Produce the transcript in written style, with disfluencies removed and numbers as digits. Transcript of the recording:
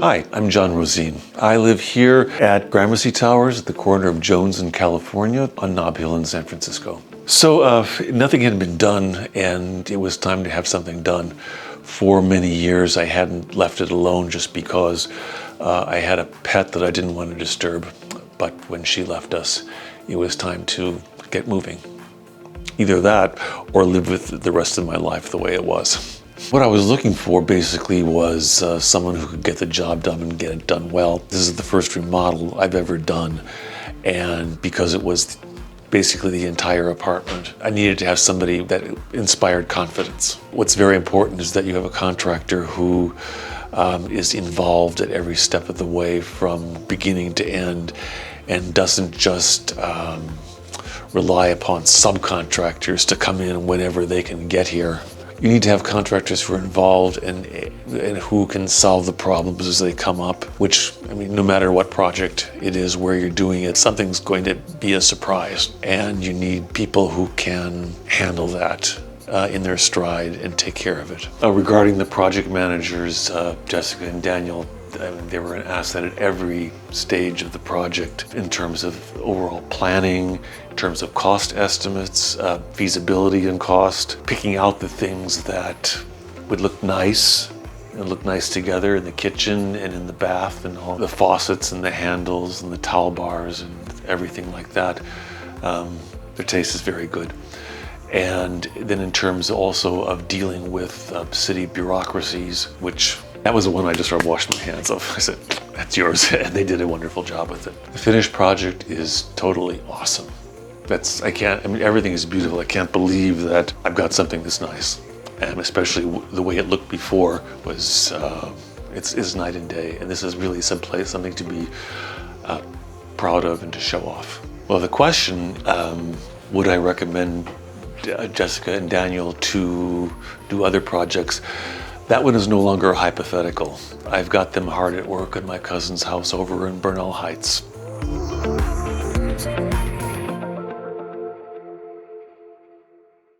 Hi, I'm John Rosine. I live here at Gramercy Towers at the corner of Jones and California on Nob Hill in San Francisco. So nothing had been done, and it was time to have something done. For many years I hadn't left it alone just because I had a pet that I didn't want to disturb. But when she left us, it was time to get moving. Either that or live with the rest of my life the way it was. What I was looking for basically was someone who could get the job done and get it done well. This is the first remodel I've ever done, and because it was basically the entire apartment, I needed to have somebody that inspired confidence. What's very important is that you have a contractor who is involved at every step of the way from beginning to end and doesn't just rely upon subcontractors to come in whenever they can get here. You need to have contractors who are involved and who can solve the problems as they come up, which, I mean, no matter what project it is where you're doing it, something's going to be a surprise. And you need people who can handle that in their stride and take care of it. Regarding the project managers, Jessica and Daniel, I mean, they were an asset at every stage of the project in terms of overall planning, in terms of cost estimates, feasibility and cost, picking out the things that would look nice and look nice together in the kitchen and in the bath, and all the faucets and the handles and the towel bars and everything like that. Their taste is very good. And then in terms also of dealing with city bureaucracies, which that was the one I just started washing my hands of. I said, that's yours. And they did a wonderful job with it. The finished project is totally awesome. I mean, everything is beautiful. I can't believe that I've got something this nice. And especially the way it looked before was, it's night and day. And this is really something to be proud of and to show off. Well, the question, would I recommend Jessica and Daniel to do other projects? That one is no longer hypothetical. I've got them hard at work at my cousin's house over in Bernal Heights.